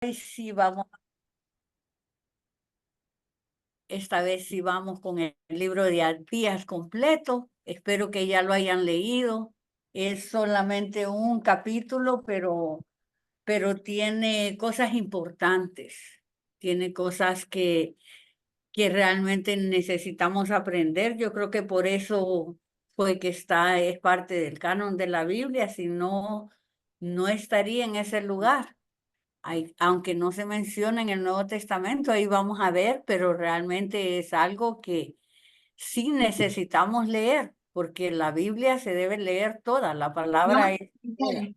Sí vamos, esta vez sí vamos con el libro de Abdías completo. Espero que ya lo hayan leído. Es solamente un capítulo, pero tiene cosas importantes. Tiene cosas que realmente necesitamos aprender. Yo creo que por eso fue que es parte del canon de la Biblia, si no, no estaría en ese lugar. Aunque no se menciona en el Nuevo Testamento, ahí vamos a ver, pero realmente es algo que sí necesitamos leer, porque la Biblia se debe leer toda, la palabra es toda.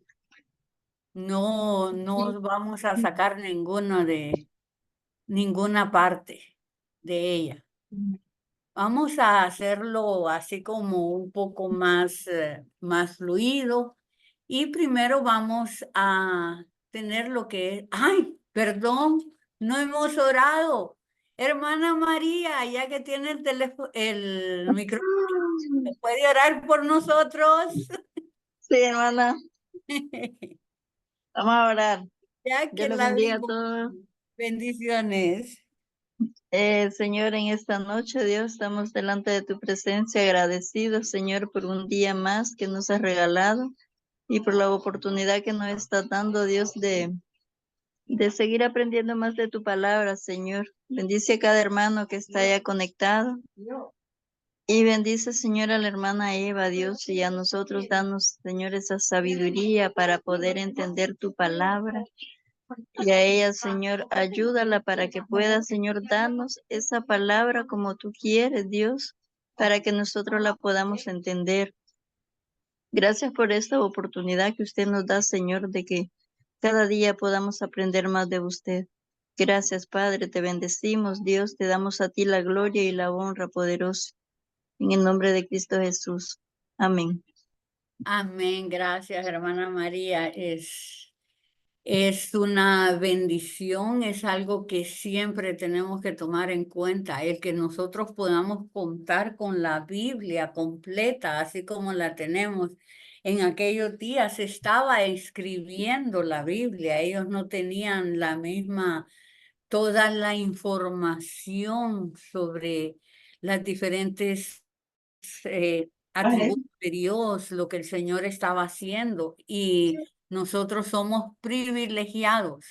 No, no vamos a sacar ninguna parte de ella. Vamos a hacerlo así como un poco más fluido. Y primero vamos a tener lo que es. ¡Ay! Perdón, no hemos orado. Hermana María, ya que tiene el teléfono, el micrófono, ¿puede orar por nosotros? Sí, hermana, vamos a orar. Ya Dios que les la bendiga a vimos. todos. Bendiciones. Señor, en esta noche, Dios, estamos delante de tu presencia, agradecidos, Señor, por un día más que nos has regalado y por la oportunidad que nos estás dando, Dios, de seguir aprendiendo más de tu palabra, Señor. Bendice a cada hermano que está ya conectado. Y bendice, Señor, a la hermana Eva, Dios, y a nosotros danos, Señor, esa sabiduría para poder entender tu palabra. Y a ella, Señor, ayúdala para que pueda, Señor, darnos esa palabra como tú quieres, Dios, para que nosotros la podamos entender. Gracias por esta oportunidad que usted nos da, Señor, de que cada día podamos aprender más de usted. Gracias, Padre, te bendecimos, Dios, te damos a ti la gloria y la honra, poderoso. En el nombre de Cristo Jesús. Amén. Amén. Gracias, hermana María. Es una bendición, es algo que siempre tenemos que tomar en cuenta, el que nosotros podamos contar con la Biblia completa, así como la tenemos. En aquellos días se estaba escribiendo la Biblia, ellos no tenían la misma, toda la información sobre las diferentes atributos de Dios, lo que el Señor estaba haciendo. Y nosotros somos privilegiados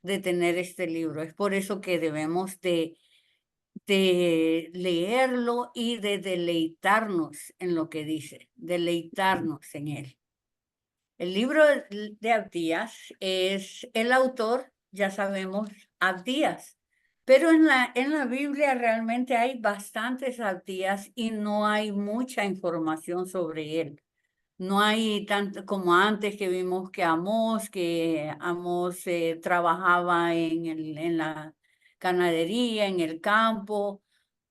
de tener este libro. Es por eso que debemos de leerlo y de deleitarnos en lo que dice, deleitarnos en él. El libro de Abdías es el autor, ya sabemos, Abdías, pero en la Biblia realmente hay bastantes Abdías y no hay mucha información sobre él. No hay tanto como antes que vimos que Amós trabajaba en la ganadería, en el campo,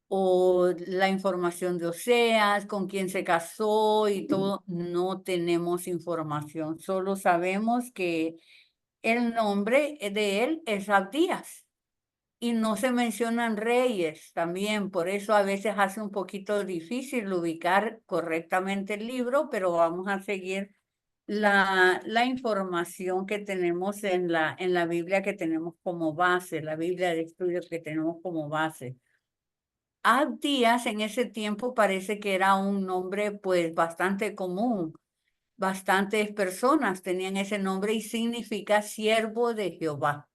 o la información de Oseas, con quién se casó y todo. No tenemos información, solo sabemos que el nombre de él es Abdías. Y no se mencionan reyes también, por eso a veces hace un poquito difícil ubicar correctamente el libro, pero vamos a seguir la información que tenemos en la Biblia que tenemos como base, la Biblia de estudios que tenemos como base. Abdías en ese tiempo parece que era un nombre pues bastante común. Bastantes personas tenían ese nombre y significa siervo de Jehová.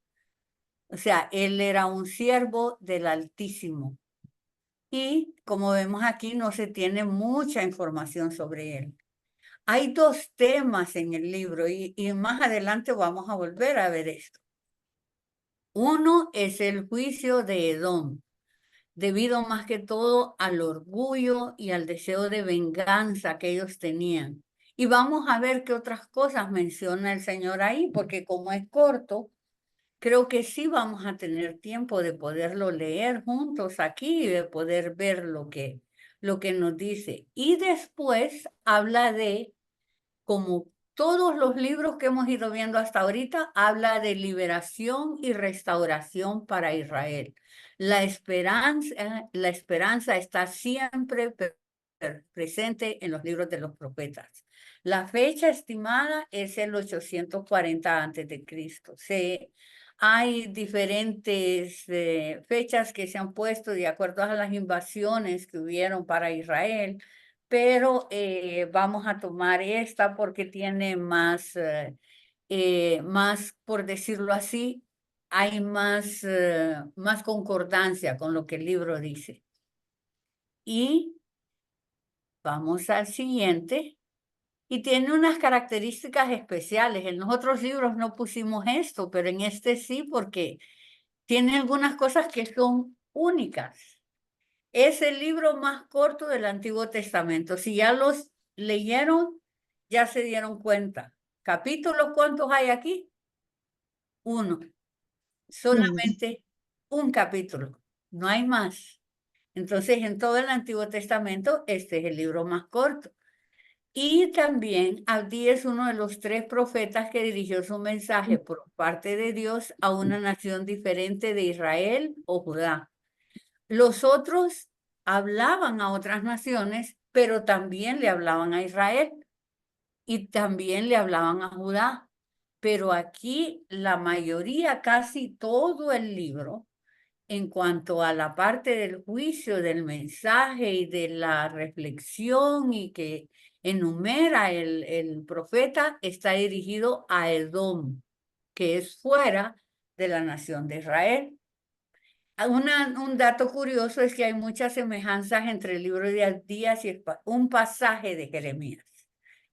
O sea, él era un siervo del Altísimo. Y como vemos aquí, no se tiene mucha información sobre él. Hay dos temas en el libro y más adelante vamos a volver a ver esto. Uno es el juicio de Edom, debido más que todo al orgullo y al deseo de venganza que ellos tenían. Y vamos a ver qué otras cosas menciona el Señor ahí, porque como es corto, creo que sí vamos a tener tiempo de poderlo leer juntos aquí y de poder ver lo que nos dice. Y después habla de, como todos los libros que hemos ido viendo hasta ahorita, habla de liberación y restauración para Israel. La esperanza está siempre presente en los libros de los profetas. La fecha estimada es el 840 a.C. hay diferentes fechas que se han puesto de acuerdo a las invasiones que hubieron para Israel, pero vamos a tomar esta porque tiene más, por decirlo así, hay más concordancia con lo que el libro dice. Y vamos al siguiente. Y tiene unas características especiales. En los otros libros no pusimos esto, pero en este sí, porque tiene algunas cosas que son únicas. Es el libro más corto del Antiguo Testamento. Si ya los leyeron, ya se dieron cuenta. ¿Capítulos cuántos hay aquí? Uno. Solamente un capítulo. No hay más. Entonces, en todo el Antiguo Testamento, este es el libro más corto. Y también Abdí es uno de los 3 profetas que dirigió su mensaje por parte de Dios a una nación diferente de Israel o Judá. Los otros hablaban a otras naciones, pero también le hablaban a Israel y también le hablaban a Judá. Pero aquí la mayoría, casi todo el libro, en cuanto a la parte del juicio, del mensaje y de la reflexión y que enumera el profeta, está dirigido a Edom, que es fuera de la nación de Israel. Un dato curioso es que hay muchas semejanzas entre el libro de Abdías y un pasaje de Jeremías,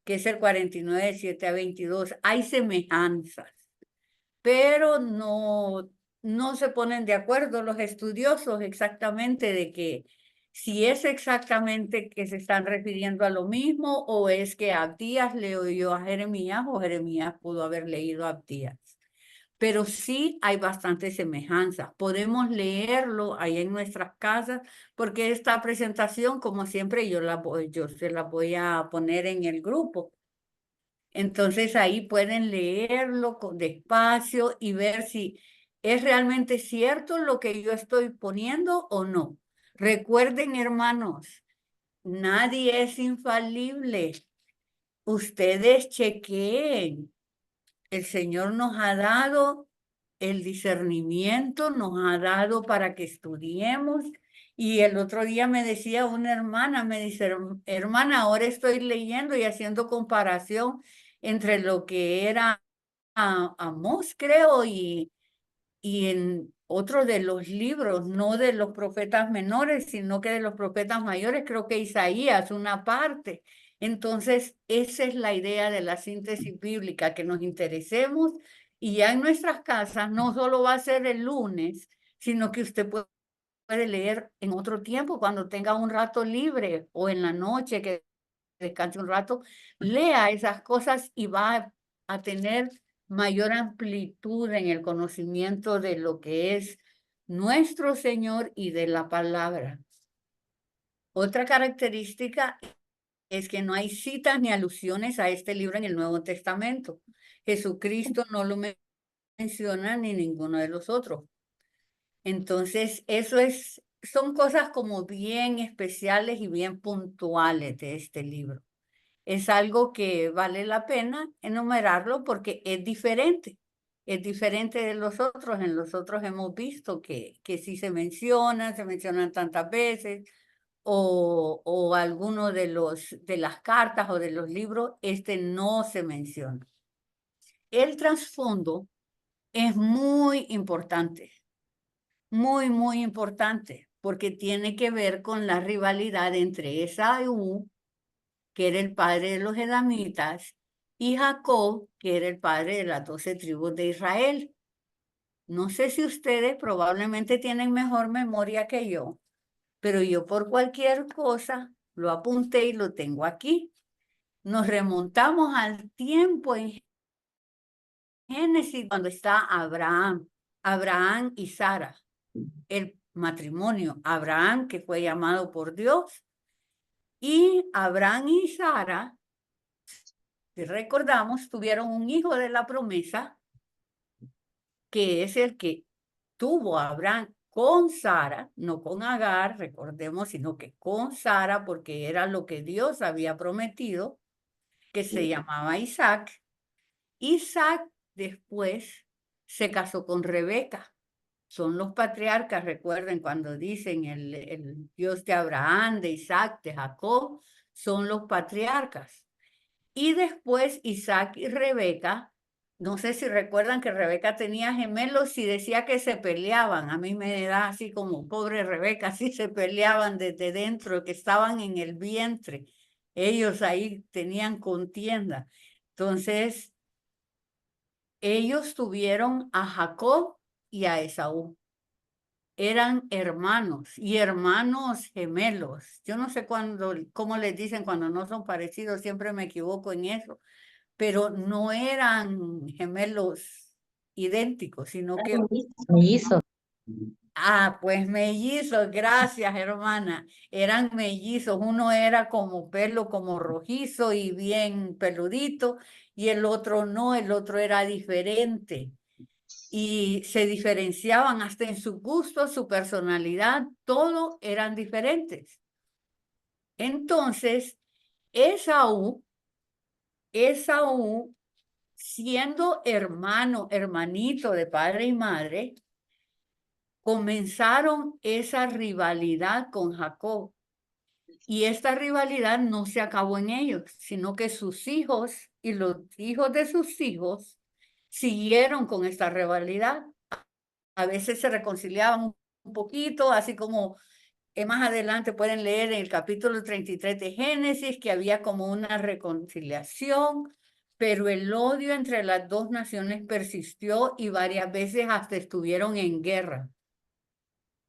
que es el 49, 7 a 22. Hay semejanzas, pero no se ponen de acuerdo los estudiosos exactamente de que si es exactamente que se están refiriendo a lo mismo o es que Abdías le oyó a Jeremías o Jeremías pudo haber leído a Abdías. Pero sí hay bastantes semejanzas. Podemos leerlo ahí en nuestras casas porque esta presentación, como siempre, yo se la voy a poner en el grupo. Entonces ahí pueden leerlo despacio y ver si es realmente cierto lo que yo estoy poniendo o no. Recuerden, hermanos, nadie es infalible. Ustedes chequeen. El Señor nos ha dado el discernimiento, nos ha dado para que estudiemos. Y el otro día me decía una hermana, me dice, hermana, ahora estoy leyendo y haciendo comparación entre lo que era Amós, creo, y en otro de los libros, no de los profetas menores, sino que de los profetas mayores, creo que Isaías, una parte. Entonces, esa es la idea de la síntesis bíblica, que nos interesemos y ya en nuestras casas no solo va a ser el lunes, sino que usted puede leer en otro tiempo, cuando tenga un rato libre o en la noche que descanse un rato, lea esas cosas y va a tener mayor amplitud en el conocimiento de lo que es nuestro Señor y de la palabra. Otra característica es que no hay citas ni alusiones a este libro en el Nuevo Testamento. Jesucristo no lo menciona ni ninguno de los otros. Entonces, son cosas como bien especiales y bien puntuales de este libro. Es algo que vale la pena enumerarlo porque es diferente de los otros. En los otros hemos visto que sí se mencionan tantas veces, o alguno de las cartas o de los libros, este no se menciona. El trasfondo es muy importante, porque tiene que ver con la rivalidad entre Esaú, que era el padre de los edomitas, y Jacob, que era el padre de las 12 tribus de Israel. No sé si ustedes probablemente tienen mejor memoria que yo, pero yo por cualquier cosa lo apunté y lo tengo aquí. Nos remontamos al tiempo en Génesis cuando está Abraham y Sara, el matrimonio. Abraham, que fue llamado por Dios, y Abraham y Sara, si recordamos, tuvieron un hijo de la promesa, que es el que tuvo a Abraham con Sara, no con Agar, recordemos, sino que con Sara, porque era lo que Dios había prometido, que se llamaba Isaac. Isaac después se casó con Rebeca. Son los patriarcas, recuerden cuando dicen el Dios de Abraham, de Isaac, de Jacob, son los patriarcas. Y después Isaac y Rebeca, no sé si recuerdan que Rebeca tenía gemelos y decía que se peleaban. A mí me da así como pobre Rebeca, así se peleaban desde dentro, que estaban en el vientre. Ellos ahí tenían contienda. Entonces, ellos tuvieron a Jacob y a Esaú. Eran hermanos y hermanos gemelos. Yo no sé cómo les dicen cuando no son parecidos, siempre me equivoco en eso, pero no eran gemelos idénticos, sino que... Mellizos. Ah, pues mellizos, gracias, hermana. Eran mellizos. Uno era como pelo como rojizo y bien peludito, y el otro no, el otro era diferente. Y se diferenciaban hasta en su gusto, su personalidad, todo eran diferentes. Entonces, Esaú, siendo hermanito de padre y madre, comenzaron esa rivalidad con Jacob. Y esta rivalidad no se acabó en ellos, sino que sus hijos y los hijos de sus hijos siguieron con esta rivalidad. A veces se reconciliaban un poquito, así como más adelante pueden leer en el capítulo 33 de Génesis que había como una reconciliación, pero el odio entre las dos naciones persistió y varias veces hasta estuvieron en guerra.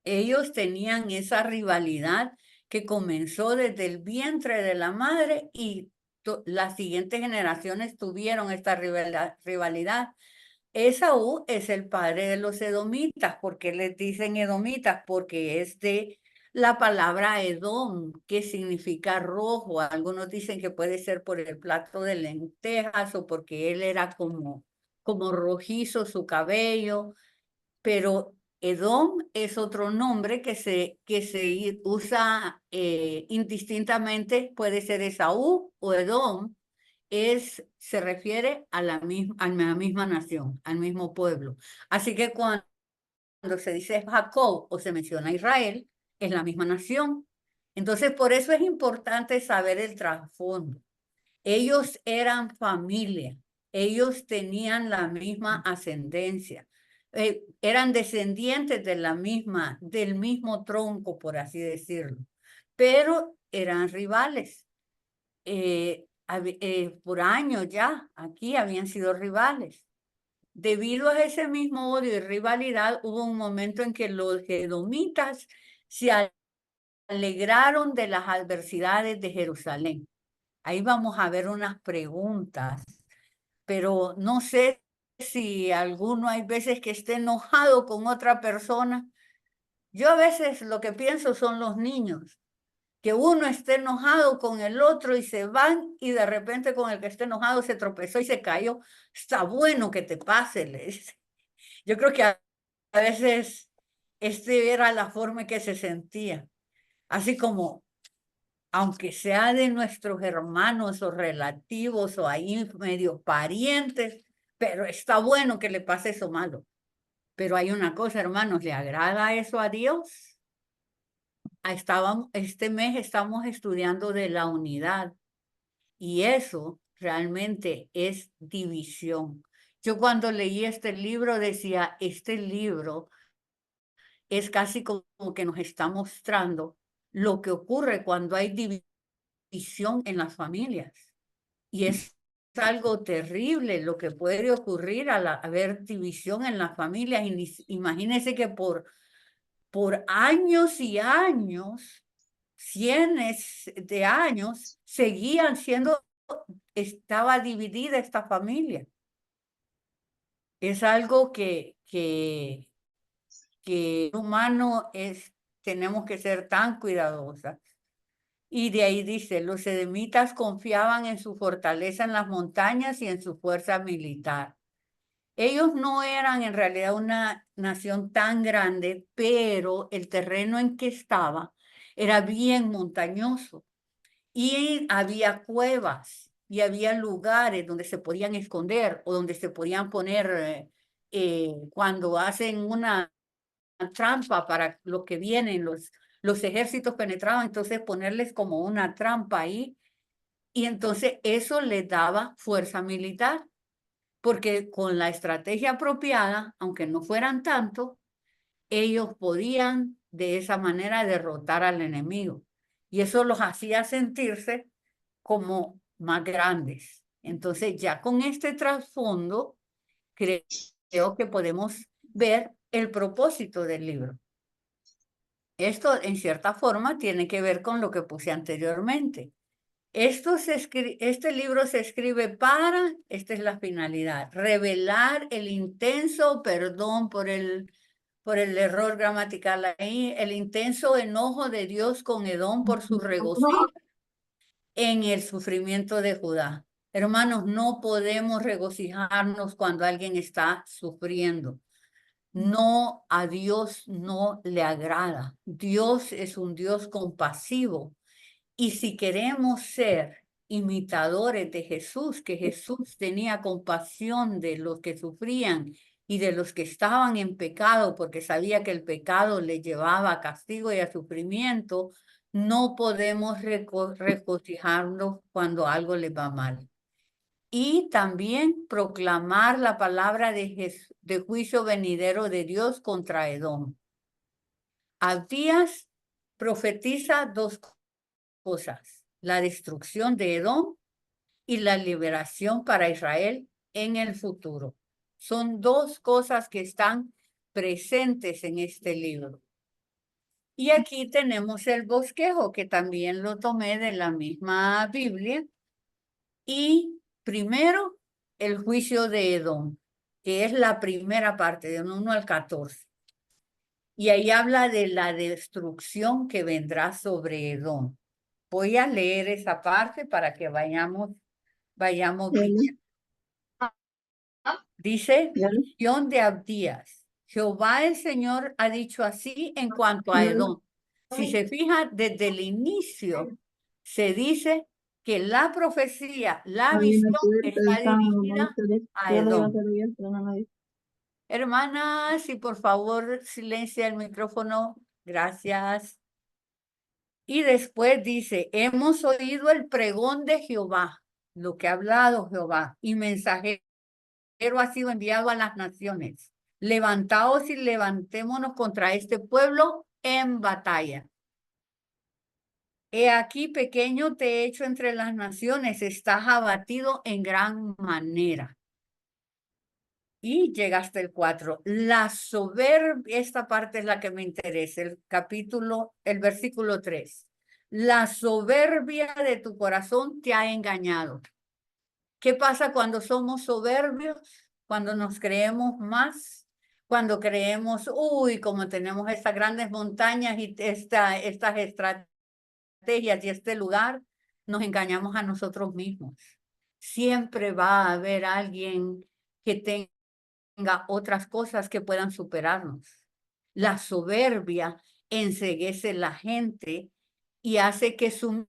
Ellos tenían esa rivalidad que comenzó desde el vientre de la madre y las siguientes generaciones tuvieron esta rivalidad. Esaú es el padre de los edomitas. ¿Por qué les dicen edomitas? Porque es de la palabra Edom, que significa rojo. Algunos dicen que puede ser por el plato de lentejas o porque él era como rojizo su cabello, pero Edom es otro nombre que se usa indistintamente, puede ser Esaú o Edom, se refiere a la misma nación, al mismo pueblo. Así que cuando se dice Jacob o se menciona Israel, es la misma nación. Entonces, por eso es importante saber el trasfondo. Ellos eran familia, ellos tenían la misma ascendencia, eran descendientes del mismo tronco, por así decirlo, pero eran rivales. Por años ya, aquí habían sido rivales. Debido a ese mismo odio y rivalidad, hubo un momento en que los edomitas se alegraron de las adversidades de Jerusalén. Ahí vamos a ver unas preguntas, pero no sé si alguno hay veces que esté enojado con otra persona. Yo a veces lo que pienso son los niños, que uno esté enojado con el otro y se van y de repente con el que esté enojado se tropezó y se cayó. Está bueno que te pase, les. Yo creo que a veces era la forma en que se sentía, así como aunque sea de nuestros hermanos o relativos o ahí medio parientes, pero está bueno que le pase eso malo. Pero hay una cosa, hermanos, ¿le agrada eso a Dios? Este mes estamos estudiando de la unidad y eso realmente es división. Yo cuando leí este libro decía, este libro es casi como que nos está mostrando lo que ocurre cuando hay división en las familias. Y es algo terrible lo que puede ocurrir al haber división en las familias. Imagínense que por años y años, cientos de años, estaba dividida esta familia. Es algo que humano tenemos que ser tan cuidadosas. Y de ahí dice, los edomitas confiaban en su fortaleza en las montañas y en su fuerza militar. Ellos no eran en realidad una nación tan grande, pero el terreno en que estaba era bien montañoso y había cuevas y había lugares donde se podían esconder o donde se podían poner cuando hacen una trampa para los que vienen, los ejércitos penetraban, entonces ponerles como una trampa ahí, y entonces eso les daba fuerza militar, porque con la estrategia apropiada, aunque no fueran tanto, ellos podían de esa manera derrotar al enemigo. Y eso los hacía sentirse como más grandes. Entonces, ya con este trasfondo, creo que podemos ver el propósito del libro. Esto, en cierta forma, tiene que ver con lo que puse anteriormente. Este libro se escribe para, esta es la finalidad, revelar el intenso perdón por el error gramatical ahí, el intenso enojo de Dios con Edom por su regocijo en el sufrimiento de Judá. Hermanos, no podemos regocijarnos cuando alguien está sufriendo. No, a Dios no le agrada. Dios es un Dios compasivo. Y si queremos ser imitadores de Jesús, que Jesús tenía compasión de los que sufrían y de los que estaban en pecado, porque sabía que el pecado le llevaba a castigo y a sufrimiento, no podemos regocijarnos cuando algo le va mal. Y también proclamar la palabra de juicio venidero de Dios contra Edom. Abdías profetiza dos cosas: la destrucción de Edom y la liberación para Israel en el futuro. Son dos cosas que están presentes en este libro. Y aquí tenemos el bosquejo, que también lo tomé de la misma Biblia. Y primero, el juicio de Edom, que es la primera parte, de 1 al 14. Y ahí habla de la destrucción que vendrá sobre Edom. Voy a leer esa parte para que vayamos viendo. Dice, visión de Abdías. Jehová el Señor ha dicho así en cuanto a Edom. Si se fija, desde el inicio se dice que la profecía, la visión está dirigida a Edom. Hermanas, si por favor silencia el micrófono, gracias. Y después dice, hemos oído el pregón de Jehová, lo que ha hablado Jehová, y mensajero ha sido enviado a las naciones. Levantaos y levantémonos contra este pueblo en batalla. He aquí, pequeño te he hecho entre las naciones, estás abatido en gran manera. Y llega hasta el 4. La soberbia, esta parte es la que me interesa, el versículo 3. La soberbia de tu corazón te ha engañado. ¿Qué pasa cuando somos soberbios? Cuando nos creemos más, cuando creemos, uy, como tenemos estas grandes montañas y estas estrategias y este lugar, nos engañamos a nosotros mismos. Siempre va a haber alguien que tenga otras cosas que puedan superarnos. La soberbia enceguece la gente y hace que su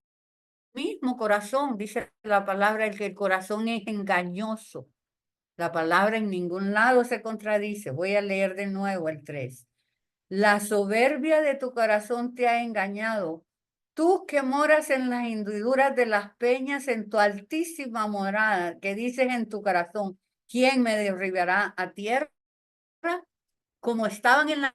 mismo corazón, dice la palabra, el que el corazón es engañoso. La palabra en ningún lado se contradice. Voy a leer de nuevo el 3. La soberbia de tu corazón te ha engañado. Tú que moras en las hendiduras de las peñas, en tu altísima morada, que dices en tu corazón, ¿quién me derribará a tierra? Como estaban en las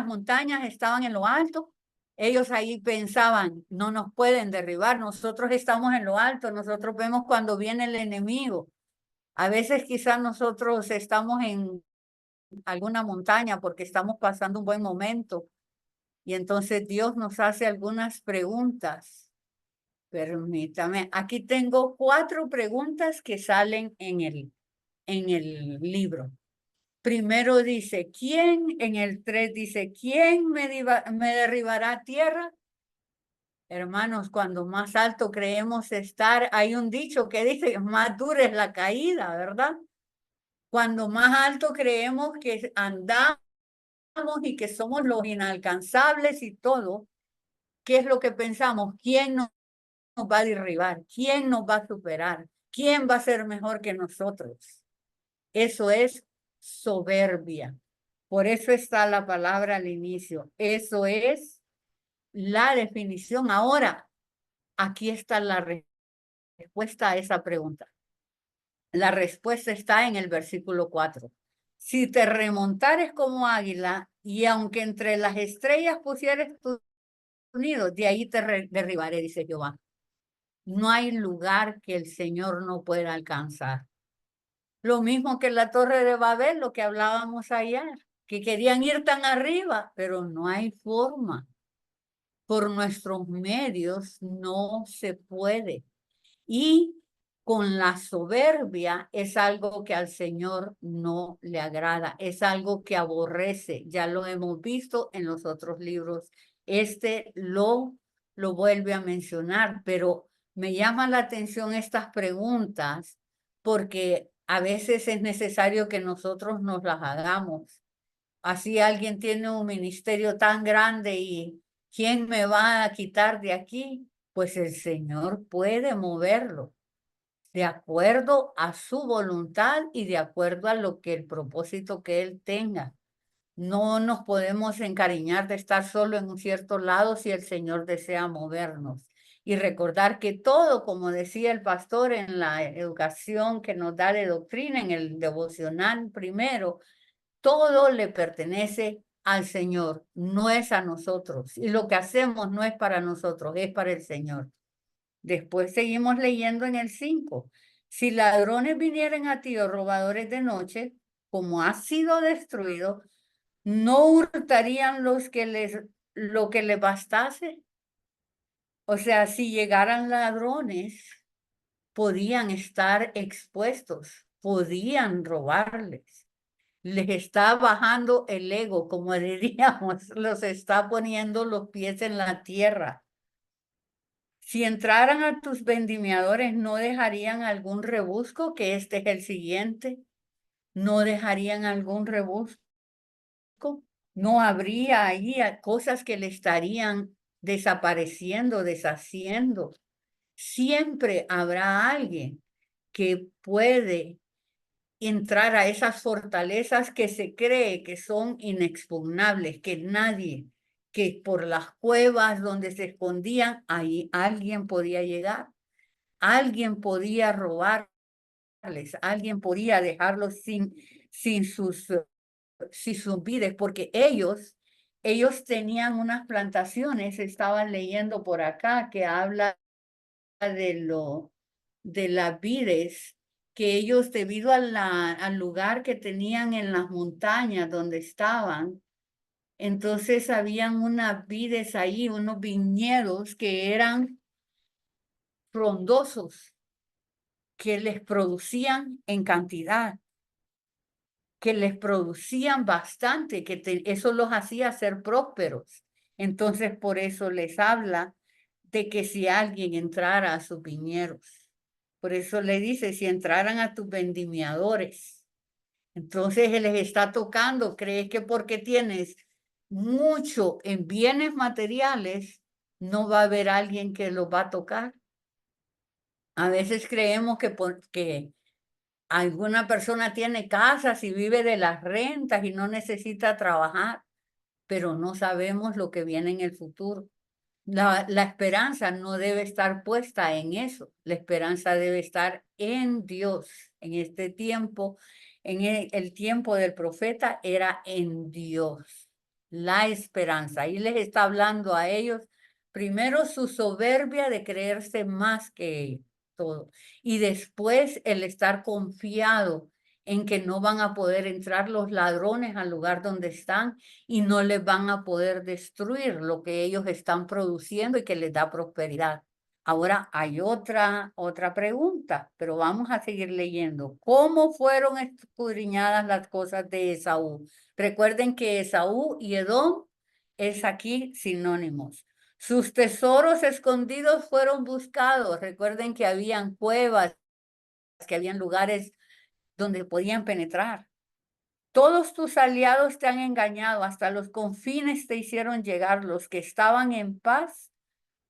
montañas, estaban en lo alto, ellos ahí pensaban, no nos pueden derribar, nosotros estamos en lo alto, nosotros vemos cuando viene el enemigo. A veces quizás nosotros estamos en alguna montaña porque estamos pasando un buen momento y entonces Dios nos hace algunas preguntas. Permítame, aquí tengo 4 preguntas que salen en el libro. Primero dice, ¿quién? En el 3 dice, ¿quién me derribará a tierra? Hermanos, cuando más alto creemos estar, hay un dicho que dice, más dura es la caída, ¿verdad? Cuando más alto creemos que andamos y que somos los inalcanzables y todo, ¿qué es lo que pensamos? ¿Quién nos va a derribar? ¿Quién nos va a superar? ¿Quién va a ser mejor que nosotros? Eso es soberbia. Por eso está la palabra al inicio. Eso es la definición. Ahora, aquí está la respuesta a esa pregunta. La respuesta está en el versículo 4. Si te remontares como águila, y aunque entre las estrellas pusieres tu nido, de ahí te derribaré, dice Jehová. No hay lugar que el Señor no pueda alcanzar. Lo mismo que la Torre de Babel, lo que hablábamos ayer, que querían ir tan arriba, pero no hay forma. Por nuestros medios no se puede. Y con la soberbia es algo que al Señor no le agrada, es algo que aborrece. Ya lo hemos visto en los otros libros. Este lo vuelve a mencionar, pero me llama la atención estas preguntas porque a veces es necesario que nosotros nos las hagamos. Así alguien tiene un ministerio tan grande y ¿quién me va a quitar de aquí? Pues el Señor puede moverlo de acuerdo a su voluntad y de acuerdo a lo que el propósito que Él tenga. No nos podemos encariñar de estar solo en un cierto lado si el Señor desea movernos. Y recordar que todo, como decía el pastor en la educación que nos da de doctrina, en el devocional primero, todo le pertenece al Señor, no es a nosotros. Y lo que hacemos no es para nosotros, es para el Señor. Después seguimos leyendo en el 5. Si ladrones vinieran a ti o robadores de noche, como ha sido destruido, ¿no hurtarían lo que les bastase? O sea, si llegaran ladrones, podían estar expuestos, podían robarles. Les está bajando el ego, como diríamos, los está poniendo los pies en la tierra. Si entraran a tus vendimiadores, ¿no dejarían algún rebusco? Que este es el siguiente. ¿No dejarían algún rebusco? ¿No habría ahí cosas que le estarían desapareciendo, deshaciendo? Siempre habrá alguien que puede entrar a esas fortalezas que se cree que son inexpugnables, que nadie, que por las cuevas donde se escondían, ahí alguien podía llegar, alguien podía robarles, alguien podía dejarlos sin sus vidas, porque ellos tenían unas plantaciones, estaban leyendo por acá que habla de las vides, que ellos debido al lugar que tenían en las montañas donde estaban, entonces habían unas vides ahí, unos viñedos que eran frondosos, que les producían en cantidad, que les producían bastante, eso los hacía ser prósperos. Entonces por eso les habla de que si alguien entrara a sus viñedos, por eso le dice, si entraran a tus vendimiadores, entonces les está tocando, crees que porque tienes mucho en bienes materiales, no va a haber alguien que los va a tocar. A veces creemos que porque alguna persona tiene casas y vive de las rentas y no necesita trabajar, pero no sabemos lo que viene en el futuro. La esperanza no debe estar puesta en eso. La esperanza debe estar en Dios. En este tiempo, en el tiempo del profeta, era en Dios. La esperanza. Ahí les está hablando a ellos, primero su soberbia de creerse más que ellos, todo. Y después el estar confiado en que no van a poder entrar los ladrones al lugar donde están y no les van a poder destruir lo que ellos están produciendo y que les da prosperidad. Ahora hay otra pregunta, pero vamos a seguir leyendo. ¿Cómo fueron escudriñadas las cosas de Esaú? Recuerden que Esaú y Edom es aquí sinónimos. Sus tesoros escondidos fueron buscados. Recuerden que habían cuevas, que habían lugares donde podían penetrar. Todos tus aliados te han engañado, hasta los confines te hicieron llegar, los que estaban en paz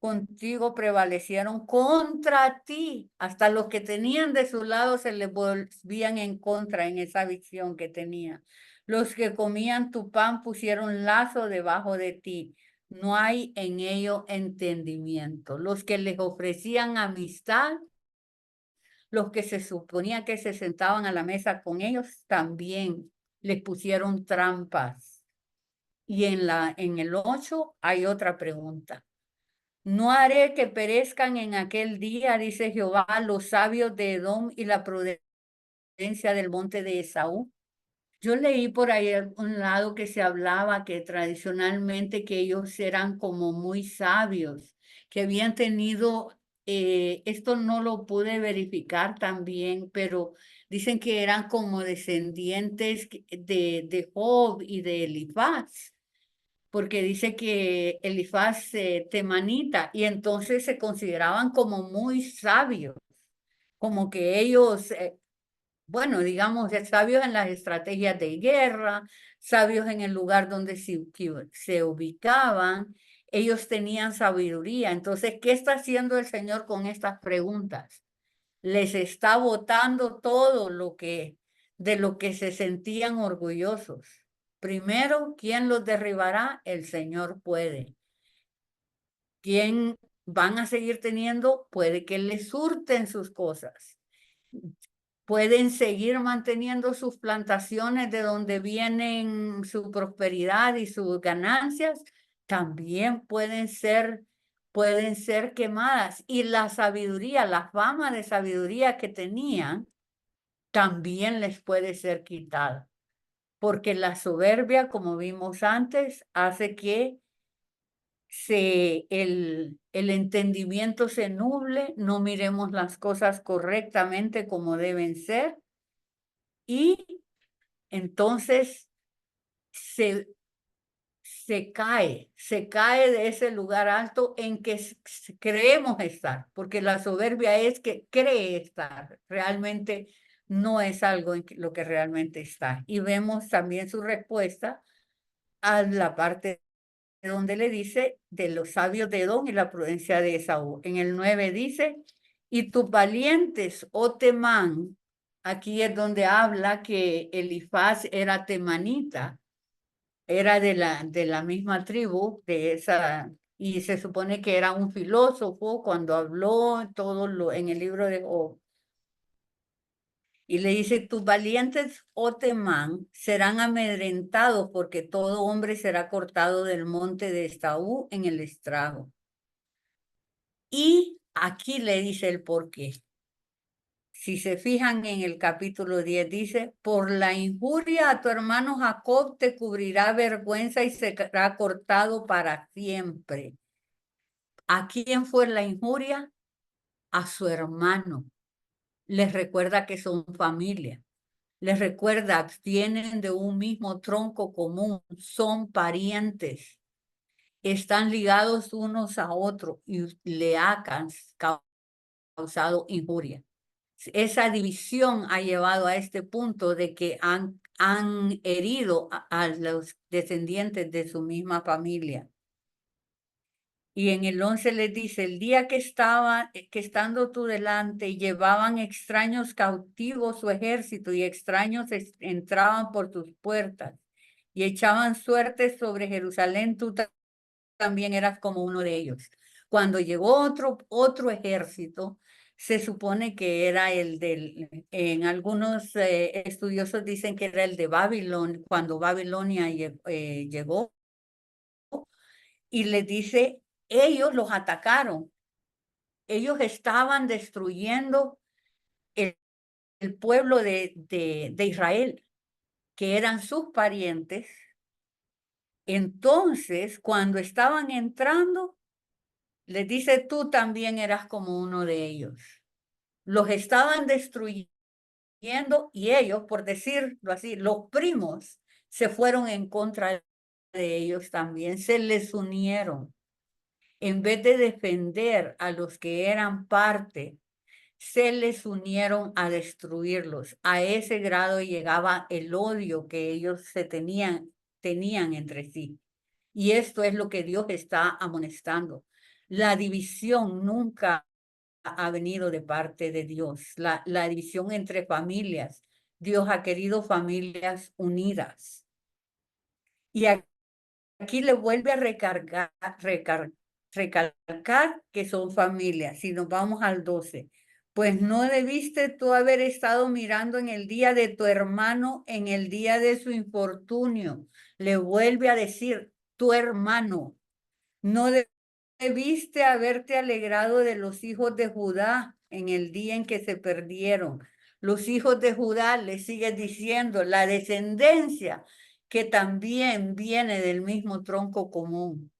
contigo prevalecieron contra ti. Hasta los que tenían de su lado se les volvían en contra en esa visión que tenía. Los que comían tu pan pusieron lazo debajo de ti. No hay en ello entendimiento. Los que les ofrecían amistad, los que se suponía que se sentaban a la mesa con ellos, también les pusieron trampas. Y en el 8 hay otra pregunta. No haré que perezcan en aquel día, dice Jehová, los sabios de Edom y la prudencia del monte de Esaú. Yo leí por ahí a un lado que se hablaba que tradicionalmente que ellos eran como muy sabios, que habían tenido, esto no lo pude verificar también, pero dicen que eran como descendientes de Job y de Elifaz, porque dice que Elifaz temanita, y entonces se consideraban como muy sabios, como que ellos, bueno, digamos, sabios en las estrategias de guerra, sabios en el lugar donde se ubicaban, ellos tenían sabiduría. Entonces, ¿qué está haciendo el Señor con estas preguntas? Les está botando todo de lo que se sentían orgullosos. Primero, ¿quién los derribará? El Señor puede. ¿Quién van a seguir teniendo? Puede que les surten sus cosas. Pueden seguir manteniendo sus plantaciones de donde vienen su prosperidad y sus ganancias. También pueden ser quemadas. Y la sabiduría, la fama de sabiduría que tenían, también les puede ser quitada. Porque la soberbia, como vimos antes, hace que el entendimiento se nuble, no miremos las cosas correctamente como deben ser, y entonces se, se cae de ese lugar alto en que creemos estar, porque la soberbia es que cree estar, realmente no es algo en lo que realmente está. Y vemos también su respuesta a la parte donde le dice de los sabios de Edom y la prudencia de Esaú. En el 9 dice, y tus valientes, oh Temán, aquí es donde habla que Elifaz era temanita, era de la misma tribu, de esa, y se supone que era un filósofo cuando habló todo lo en el libro de Job. Y le dice, tus valientes, oh Temán, serán amedrentados porque todo hombre será cortado del monte de Esaú en el estrago. Y aquí le dice el por qué. Si se fijan en el capítulo 10, dice, por la injuria a tu hermano Jacob te cubrirá vergüenza y será cortado para siempre. ¿A quién fue la injuria? A su hermano. Les recuerda que son familia. Les recuerda, vienen de un mismo tronco común, son parientes, están ligados unos a otros y le ha causado injuria. Esa división ha llevado a este punto de que han herido a los descendientes de su misma familia. Y en el 11 les dice, el día que estando tú delante, llevaban extraños cautivos su ejército y extraños entraban por tus puertas y echaban suerte sobre Jerusalén, tú también eras como uno de ellos. Cuando llegó otro ejército, se supone que era en algunos estudiosos dicen que era el de Babilonia, cuando Babilonia llegó, y les dice, ellos los atacaron. Ellos estaban destruyendo el pueblo de Israel, que eran sus parientes. Entonces, cuando estaban entrando, les dice, tú también eras como uno de ellos. Los estaban destruyendo y ellos, por decirlo así, los primos se fueron en contra de ellos también, se les unieron. En vez de defender a los que eran parte, se les unieron a destruirlos. A ese grado llegaba el odio que ellos tenían entre sí. Y esto es lo que Dios está amonestando. La división nunca ha venido de parte de Dios. La división entre familias. Dios ha querido familias unidas. Y aquí le vuelve a recalcar que son familias. Si nos vamos al 12. Pues no debiste tú haber estado mirando en el día de tu hermano, en el día de su infortunio. Le vuelve a decir, tu hermano. No debiste haberte alegrado de los hijos de Judá en el día en que se perdieron. Los hijos de Judá, le sigue diciendo, la descendencia que también viene del mismo tronco común.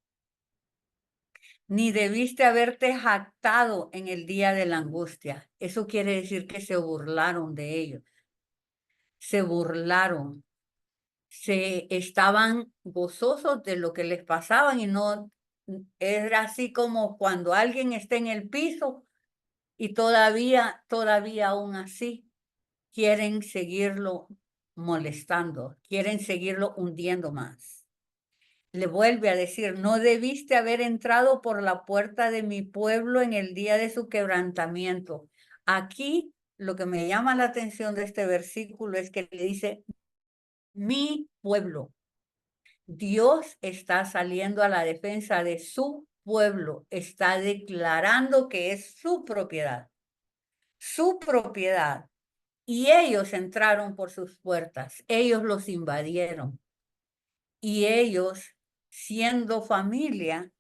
Ni debiste haberte jactado en el día de la angustia. Eso quiere decir que se burlaron de ellos. Se burlaron. Se estaban gozosos de lo que les pasaba y no era así como cuando alguien está en el piso y todavía aún así quieren seguirlo molestando, quieren seguirlo hundiendo más. Le vuelve a decir, no debiste haber entrado por la puerta de mi pueblo en el día de su quebrantamiento. Aquí lo que me llama la atención de este versículo es que le dice, mi pueblo. Dios está saliendo a la defensa de su pueblo, está declarando que es su propiedad, y ellos entraron por sus puertas, ellos los invadieron, y ellos, siendo familia,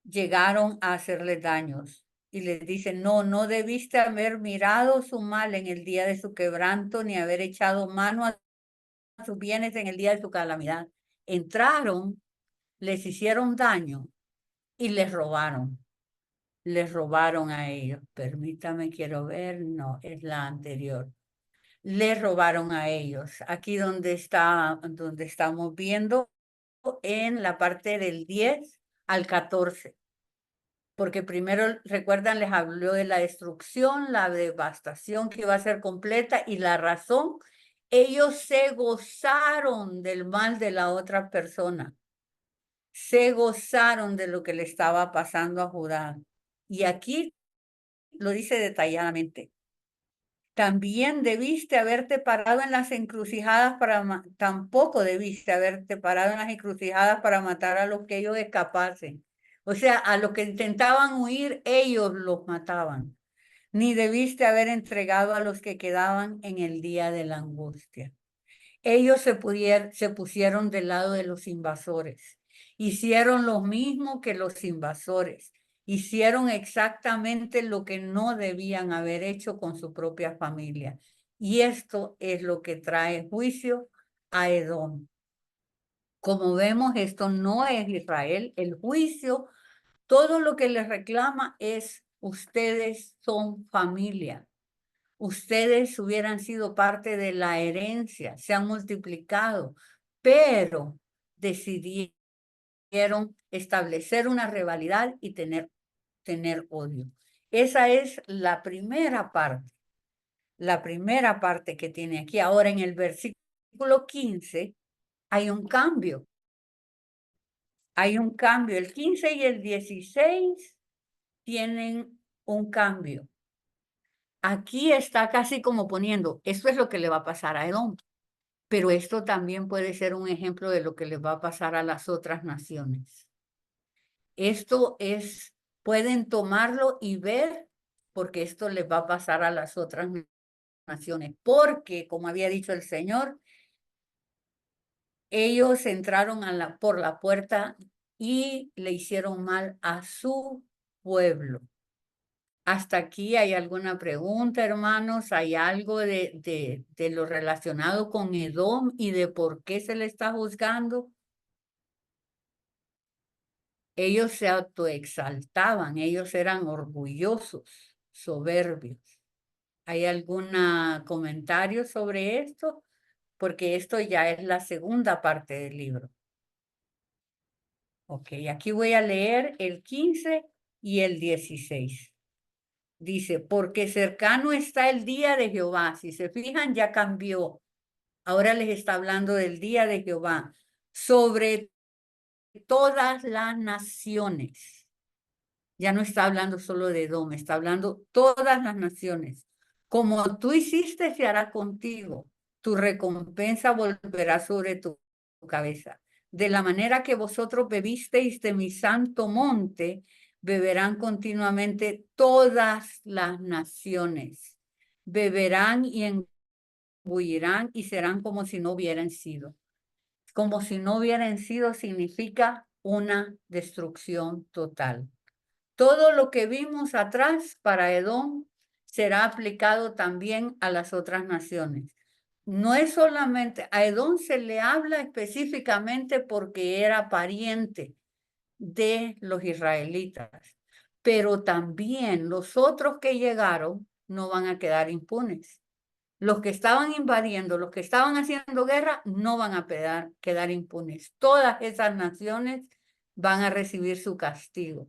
llegaron a hacerle daños. Y les dicen, no debiste haber mirado su mal en el día de su quebranto, ni haber echado mano a sus bienes en el día de su calamidad. Entraron, les hicieron daño y les robaron. Les robaron a ellos. Permítame, quiero ver. No, es la anterior. Les robaron a ellos. Aquí donde estamos viendo en la parte del 10 al 14. Porque primero, recuerdan, les habló de la destrucción, la devastación que iba a ser completa y la razón. Ellos se gozaron del mal de la otra persona. Se gozaron de lo que le estaba pasando a Judá. Y aquí lo dice detalladamente. También debiste haberte parado en las encrucijadas tampoco debiste haberte parado en las encrucijadas para matar a los que ellos escapasen. O sea, a los que intentaban huir, ellos los mataban. Ni debiste haber entregado a los que quedaban en el día de la angustia. Ellos se pusieron del lado de los invasores. Hicieron lo mismo que los invasores. Hicieron exactamente lo que no debían haber hecho con su propia familia. Y esto es lo que trae juicio a Edom. Como vemos, esto no es Israel. El juicio, todo lo que les reclama es, ustedes son familia. Ustedes hubieran sido parte de la herencia, se han multiplicado, pero decidieron establecer una rivalidad y tener odio. Esa es la primera parte que tiene aquí. Ahora en el versículo 15 hay un cambio. Hay un cambio. El 15 y el 16 tienen un cambio. Aquí está casi como poniendo, esto es lo que le va a pasar a Edom, pero esto también puede ser un ejemplo de lo que le va a pasar a las otras naciones. Esto es, pueden tomarlo y ver, porque esto les va a pasar a las otras naciones, porque, como había dicho el Señor, ellos entraron por la puerta y le hicieron mal a su pueblo. Hasta aquí, ¿hay alguna pregunta, hermanos? ¿Hay algo de lo relacionado con Edom y de por qué se le está juzgando? Ellos se autoexaltaban, ellos eran orgullosos, soberbios. ¿Hay algún comentario sobre esto? Porque esto ya es la segunda parte del libro. Ok, aquí voy a leer el 15 y el 16. Dice, porque cercano está el día de Jehová. Si se fijan, ya cambió. Ahora les está hablando del día de Jehová. Sobre todas las naciones. Ya no está hablando solo de Edom, está hablando todas las naciones. Como tú hiciste, se hará contigo. Tu recompensa volverá sobre tu cabeza. De la manera que vosotros bebisteis de mi santo monte, beberán continuamente todas las naciones. Beberán y engullirán y serán como si no hubieran sido. Como si no hubieran sido significa una destrucción total. Todo lo que vimos atrás para Edom será aplicado también a las otras naciones. No es solamente, a Edom se le habla específicamente porque era pariente de los israelitas, pero también los otros que llegaron no van a quedar impunes. Los que estaban invadiendo, los que estaban haciendo guerra, no van a quedar impunes. Todas esas naciones van a recibir su castigo.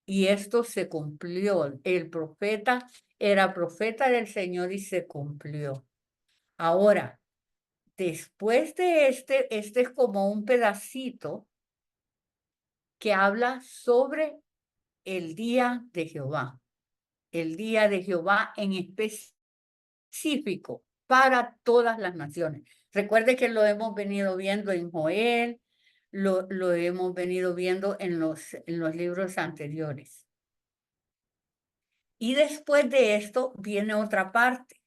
Y esto se cumplió. El profeta era profeta del Señor y se cumplió. Ahora, después de este es como un pedacito que habla sobre el día de Jehová. El día de Jehová en específico para todas las naciones. Recuerde que lo hemos venido viendo en Joel, lo hemos venido viendo en los libros anteriores. Y después de esto viene otra parte,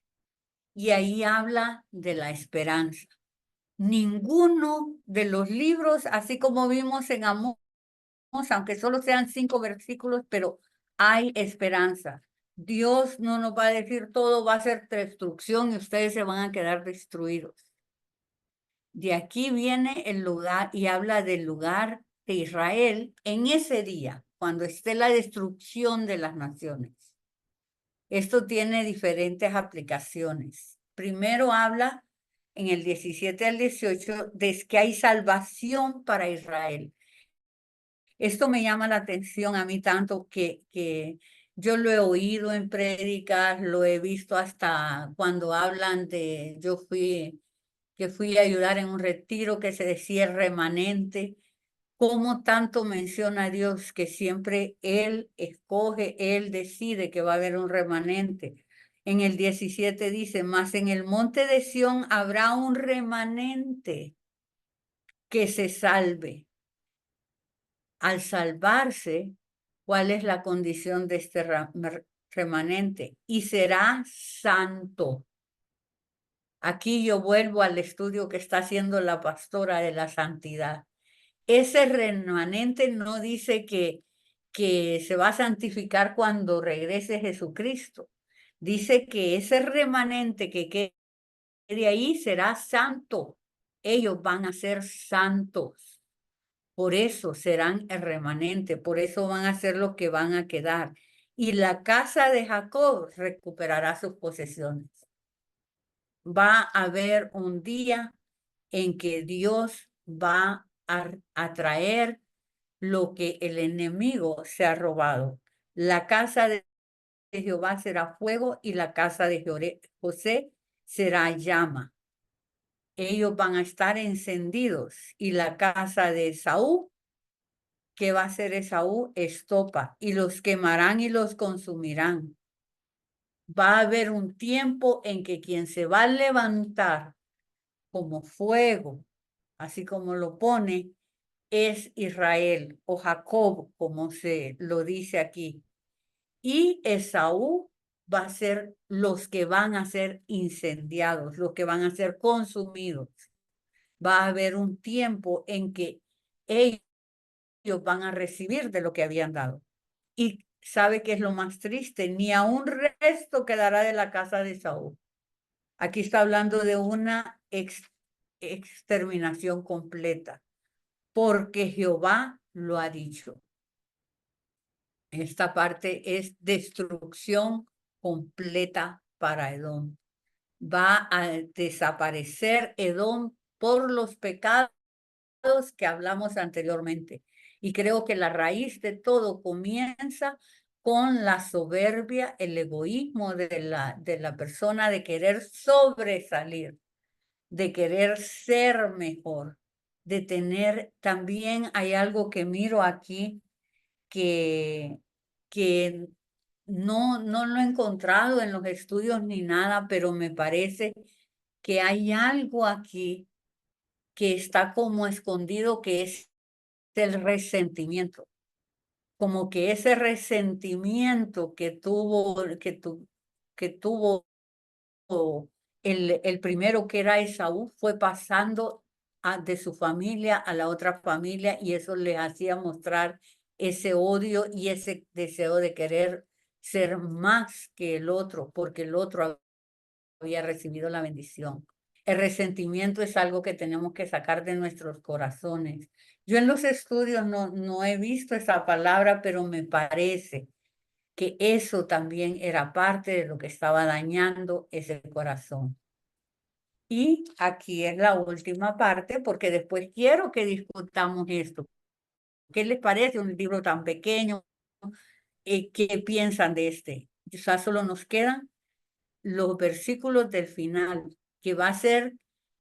y ahí habla de la esperanza. Ninguno de los libros, así como vimos en Amós, aunque solo sean 5 versículos, pero hay esperanza. Dios no nos va a decir todo va a ser destrucción y ustedes se van a quedar destruidos. De aquí viene el lugar y habla del lugar de Israel en ese día, cuando esté la destrucción de las naciones. Esto tiene diferentes aplicaciones. Primero habla en el 17 al 18 de que hay salvación para Israel. Esto me llama la atención a mí tanto que yo lo he oído en prédicas, lo he visto hasta cuando hablan de, que fui a ayudar en un retiro que se decía el remanente. Cómo tanto menciona Dios que siempre Él escoge, Él decide que va a haber un remanente. En el 17 dice, mas en el monte de Sión habrá un remanente que se salve. Al salvarse, ¿cuál es la condición de este remanente? Y será santo. Aquí yo vuelvo al estudio que está haciendo la pastora de la santidad. Ese remanente no dice que se va a santificar cuando regrese Jesucristo. Dice que ese remanente que quede ahí será santo. Ellos van a ser santos. Por eso serán el remanente, por eso van a ser los que van a quedar. Y la casa de Jacob recuperará sus posesiones. Va a haber un día en que Dios va a traer lo que el enemigo se ha robado. La casa de Jehová será fuego y la casa de José será llama. Ellos van a estar encendidos y la casa de Esaú, ¿qué va a hacer Esaú? Estopa y los quemarán y los consumirán. Va a haber un tiempo en que quien se va a levantar como fuego, así como lo pone, es Israel o Jacob, como se lo dice aquí. Y Esaú va a ser los que van a ser incendiados, los que van a ser consumidos. Va a haber un tiempo en que ellos van a recibir de lo que habían dado. Y ¿sabe qué es lo más triste? Ni a un resto quedará de la casa de Esaú. Aquí está hablando de una exterminación completa, porque Jehová lo ha dicho. Esta parte es destrucción completa para Edom. Va a desaparecer Edom por los pecados que hablamos anteriormente. Y creo que la raíz de todo comienza con la soberbia, el egoísmo de la persona de querer sobresalir, de querer ser mejor, de tener, también hay algo que miro aquí que que no lo he encontrado en los estudios ni nada, pero me parece que hay algo aquí que está como escondido, que es el resentimiento. Como que ese resentimiento que tuvo el primero, que era Esaú, fue pasando de su familia a la otra familia, y eso les hacía mostrar ese odio y ese deseo de querer ser más que el otro, porque el otro había recibido la bendición. El resentimiento es algo que tenemos que sacar de nuestros corazones. Yo en los estudios no he visto esa palabra, pero me parece que eso también era parte de lo que estaba dañando ese corazón. Y aquí es la última parte, porque después quiero que discutamos esto. ¿Qué les parece un libro tan pequeño? ¿Qué piensan de este? Ya solo nos quedan los versículos del final, que va a ser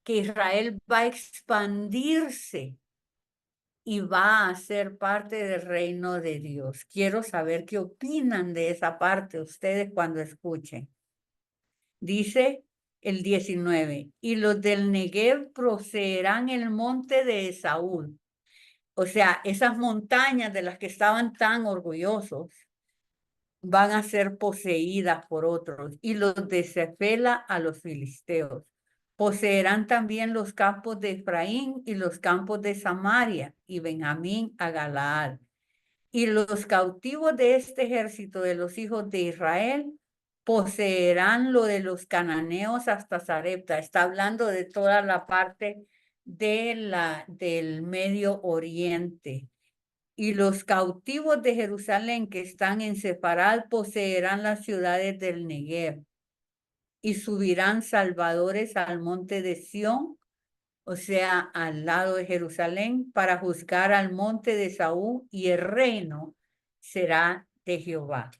que Israel va a expandirse y va a ser parte del reino de Dios. Quiero saber qué opinan de esa parte ustedes cuando escuchen. Dice el 19, y los del Negev poseerán el monte de Esaú. O sea, esas montañas de las que estaban tan orgullosos van a ser poseídas por otros, y los de Cefela a los filisteos. Poseerán también los campos de Efraín y los campos de Samaria, y Benjamín a Galaad. Y los cautivos de este ejército de los hijos de Israel poseerán lo de los cananeos hasta Sarepta. Está hablando de toda la parte del Medio Oriente. Y los cautivos de Jerusalén que están en Sefarad poseerán las ciudades del Negev, y subirán salvadores al monte de Sión, o sea, al lado de Jerusalén, para juzgar al monte de Saúl, y el reino será de Jehová.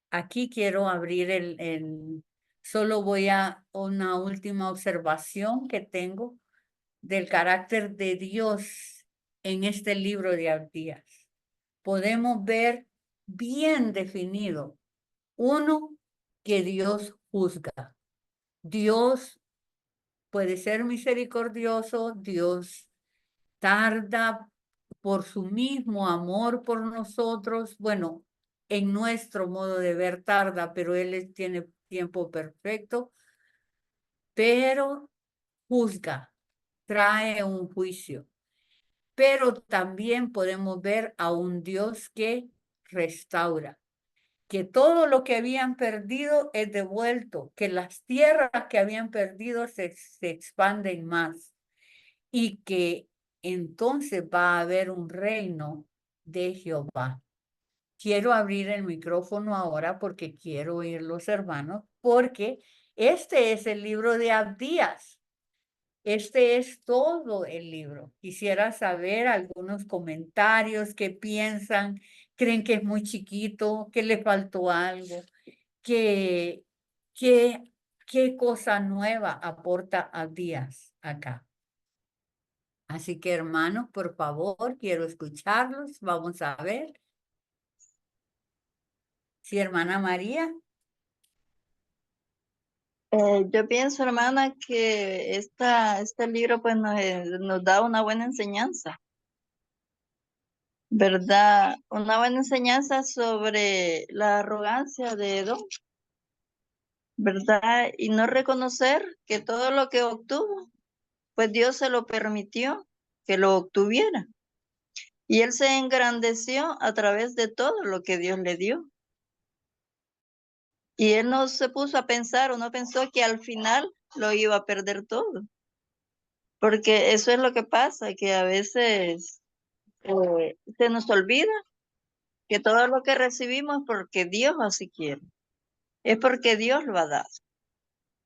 Aquí quiero abrir solo voy a una última observación que tengo del carácter de Dios en este libro de Abdías. Podemos ver bien definido, uno, que Dios juzga. Dios puede ser misericordioso, Dios tarda por su mismo amor por nosotros. Bueno, en nuestro modo de ver tarda, pero tiene tiempo perfecto, pero juzga, trae un juicio. Pero también podemos ver a un Dios que restaura, que todo lo que habían perdido es devuelto, que las tierras que habían perdido se expanden más, y que entonces va a haber un reino de Jehová. Quiero abrir el micrófono ahora porque quiero oír los hermanos, porque este es el libro de Abdías. Este es todo el libro. Quisiera saber algunos comentarios, qué piensan, creen que es muy chiquito, que le faltó algo, que, que, qué cosa nueva aporta Abdías acá. Así que, hermanos, por favor, quiero escucharlos. Vamos a ver. Sí, hermana María. Yo pienso, hermana, que este libro pues nos da una buena enseñanza, ¿verdad? Una buena enseñanza sobre la arrogancia de Edom, ¿verdad? Y no reconocer que todo lo que obtuvo, pues Dios se lo permitió que lo obtuviera. Y él se engrandeció a través de todo lo que Dios le dio. Y él no se puso a pensar o no pensó que al final lo iba a perder todo. Porque eso es lo que pasa, que a veces se nos olvida que todo lo que recibimos es porque Dios así quiere. Es porque Dios lo ha dado.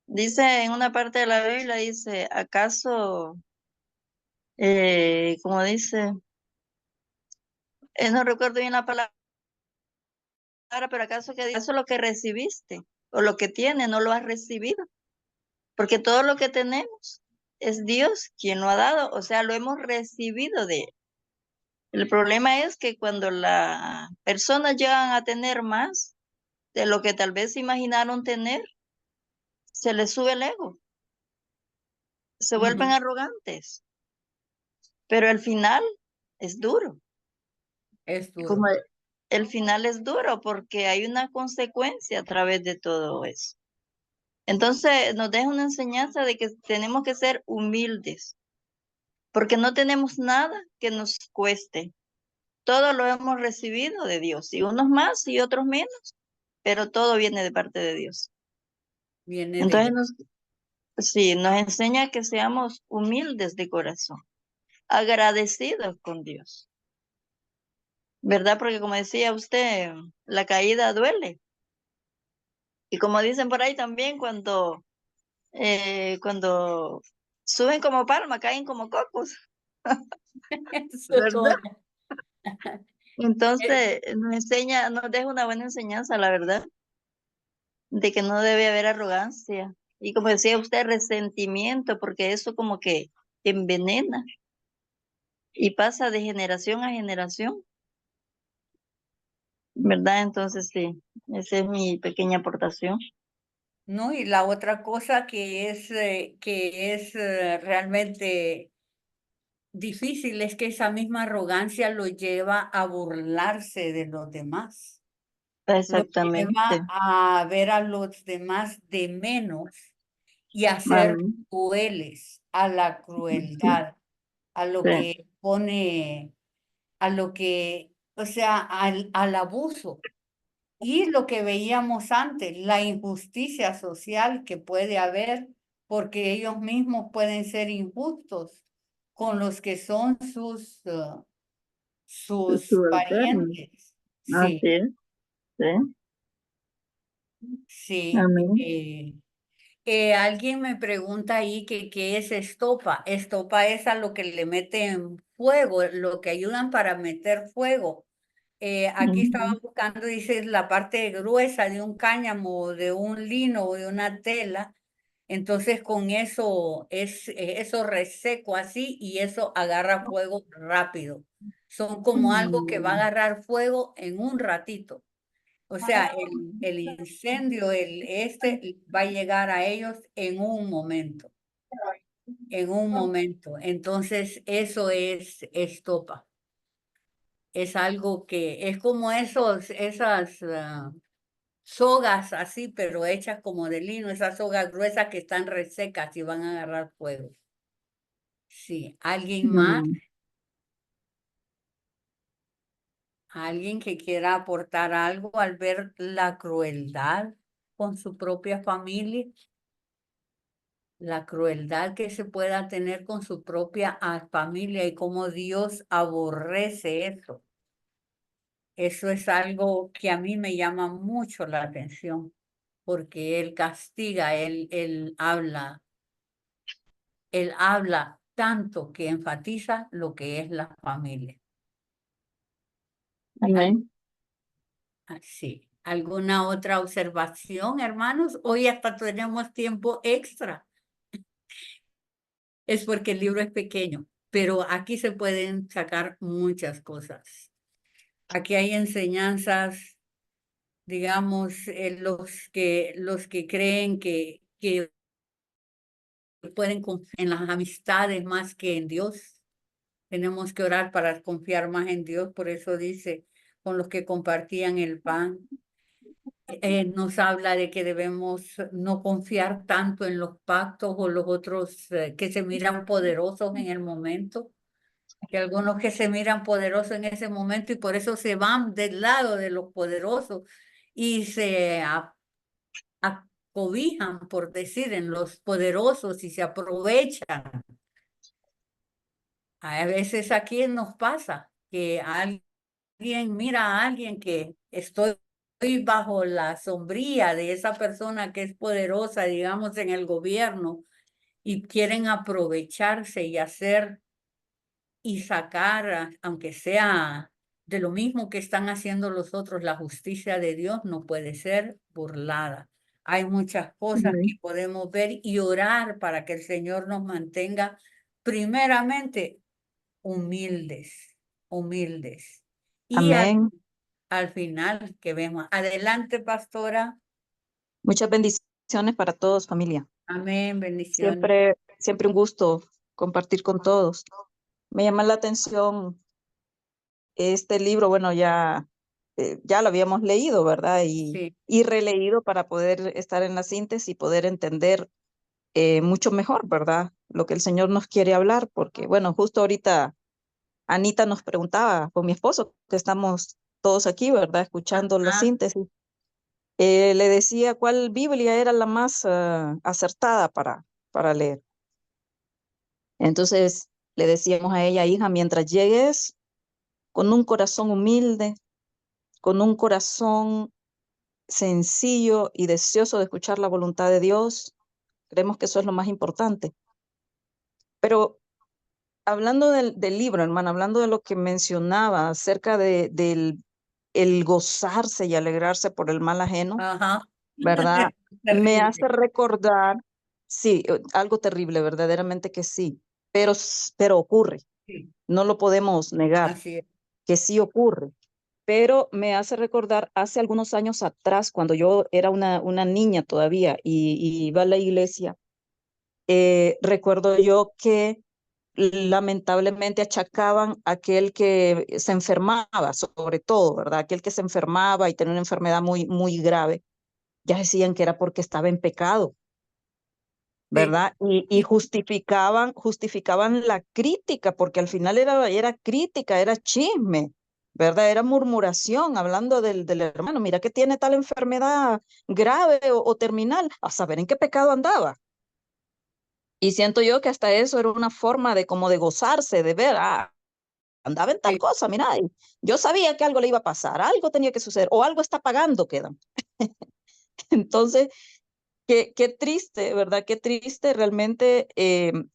Dice en una parte de la Biblia, dice, ¿acaso, como dice, no recuerdo bien la palabra, pero acaso lo que recibiste o lo que tienes no lo has recibido? Porque todo lo que tenemos es Dios quien lo ha dado, o sea, lo hemos recibido de Él. El problema es que cuando las personas llegan a tener más de lo que tal vez imaginaron tener, se les sube el ego, se vuelven Ujú. arrogantes, pero el final es duro. Es Como duro. el final es duro porque hay una consecuencia a través de todo eso. Entonces nos deja una enseñanza de que tenemos que ser humildes, porque no tenemos nada que nos cueste. Todo lo hemos recibido de Dios, y unos más y otros menos, pero todo viene de parte de Dios. Viene de Entonces ella. sí, nos enseña que seamos humildes de corazón, agradecidos con Dios, ¿verdad? Porque como decía usted, la caída duele. Y como dicen por ahí también, cuando suben como palma, caen como cocos, Eso es ¿verdad? correcto. Entonces nos enseña, nos deja una buena enseñanza, la verdad, de que no debe haber arrogancia. Y como decía usted, resentimiento, porque eso como que envenena y pasa de generación a generación, ¿verdad? Entonces sí, esa es mi pequeña aportación. ¿No? Y la otra cosa que es realmente difícil es que esa misma arrogancia lo lleva a burlarse de los demás, lo Exactamente. lleva a ver a los demás de menos y a ser Amén. crueles, a la Sí, crueldad, a lo sí, que pone, a lo que, o sea, al abuso. Y lo que veíamos antes, la injusticia social que puede haber, porque ellos mismos pueden ser injustos con los que son sus subalternos. parientes. Así Sí, es, sí. sí. Amén. Alguien me pregunta ahí que qué es estopa. Estopa es a lo que le meten fuego, lo que ayudan para meter fuego. Aquí estaba Ujú. buscando, dice, la parte gruesa de un cáñamo, de un lino o de una tela. Entonces con eso es eso reseco así y eso agarra fuego rápido. Son como algo que va a Mm, agarrar fuego en un ratito. O sea, el incendio, este va a llegar a ellos en un momento, en un momento. Entonces eso es estopa. Es algo que es como esas sogas así, pero hechas como de lino, esas sogas gruesas que están resecas y van a agarrar fuego. Sí, ¿alguien más? mm. ¿Alguien que quiera aportar algo al ver la crueldad con su propia familia? La crueldad que se pueda tener con su propia familia y cómo Dios aborrece eso. Eso es algo que a mí me llama mucho la atención, porque Él castiga, Él habla tanto que enfatiza lo que es la familia. Al- Amén. Sí. ¿Alguna otra observación, hermanos? Hoy hasta tenemos tiempo extra. Es porque el libro es pequeño, pero aquí se pueden sacar muchas cosas. Aquí hay enseñanzas, digamos, los que creen que pueden confiar en las amistades más que en Dios. Tenemos que orar para confiar más en Dios, por eso dice, con los que compartían el pan. Nos habla de que debemos no confiar tanto en los pactos o los otros que se miran poderosos en el momento, que algunos que se miran poderosos en ese momento y por eso se van del lado de los poderosos y se acobijan, por decir, en los poderosos y se aprovechan. A veces aquí nos pasa que alguien mira a alguien que estoy bajo la sombría de esa persona que es poderosa, digamos, en el gobierno, y quieren aprovecharse y hacer y sacar, aunque sea de lo mismo que están haciendo los otros, la justicia de Dios no puede ser burlada. Hay muchas cosas que Amén. podemos ver y orar para que el Señor nos mantenga primeramente humildes, humildes. Y Amén. al final que vemos. Adelante, pastora. Muchas bendiciones para todos, familia. Amén, bendiciones. Siempre un gusto compartir con todos. Me llama la atención este libro, bueno, ya lo habíamos leído, ¿verdad? Sí, Y releído para poder estar en la síntesis y poder entender mucho mejor, ¿verdad? Lo que el Señor nos quiere hablar, porque, bueno, justo ahorita Anita nos preguntaba con mi esposo, que estamos todos aquí, ¿verdad? Escuchando la ajá, síntesis. Le decía cuál Biblia era la más acertada para leer. Entonces le decíamos a ella, hija, mientras llegues con un corazón humilde, con un corazón sencillo y deseoso de escuchar la voluntad de Dios, creemos que eso es lo más importante. Pero hablando del libro, hermana, hablando de lo que mencionaba acerca del el gozarse y alegrarse por el mal ajeno, ajá. ¿verdad? Me hace Terrible. recordar, sí, algo terrible, verdaderamente que sí, pero ocurre, Sí, no lo podemos negar, así es. que sí ocurre. Pero me hace recordar hace algunos años atrás, cuando yo era una niña todavía y iba a la iglesia, recuerdo yo que lamentablemente achacaban a aquel que se enfermaba, sobre todo, ¿verdad? Aquel que se enfermaba y tenía una enfermedad muy grave, ya decían que era porque estaba en pecado, Sí, ¿verdad? Y justificaban la crítica, porque al final era crítica, era chisme, ¿verdad? Era murmuración, hablando del hermano, mira que tiene tal enfermedad grave o terminal, a saber en qué pecado andaba. Y siento yo que hasta eso era una forma de como de gozarse, de ver, andaba en tal sí, cosa, mira, y yo sabía que algo le iba a pasar, algo tenía que suceder, o algo está pagando, quedan. Entonces, qué triste, ¿verdad? Qué triste realmente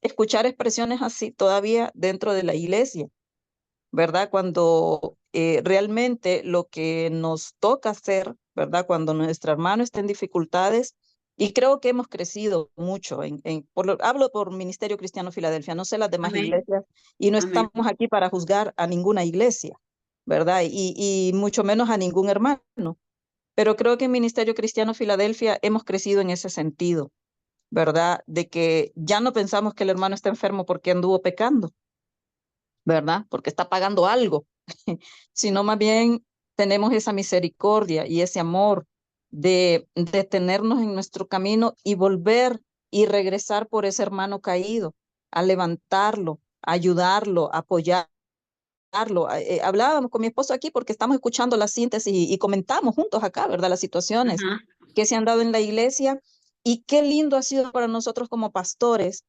escuchar expresiones así todavía dentro de la iglesia, ¿verdad? Cuando realmente lo que nos toca hacer, ¿verdad? Cuando nuestro hermano está en dificultades, y creo que hemos crecido mucho, hablo por Ministerio Cristiano Filadelfia, no sé las demás amén, iglesias, y no amén, estamos aquí para juzgar a ninguna iglesia, ¿verdad? Y mucho menos a ningún hermano. Pero creo que en Ministerio Cristiano Filadelfia hemos crecido en ese sentido, ¿verdad? De que ya no pensamos que el hermano está enfermo porque anduvo pecando, ¿verdad? Porque está pagando algo, sino más bien tenemos esa misericordia y ese amor de detenernos en nuestro camino y volver y regresar por ese hermano caído, a levantarlo, a ayudarlo, a apoyarlo. Hablábamos con mi esposo aquí porque estamos escuchando la síntesis y comentamos juntos acá, ¿verdad? Las situaciones ajá, que se han dado en la iglesia y qué lindo ha sido para nosotros como pastores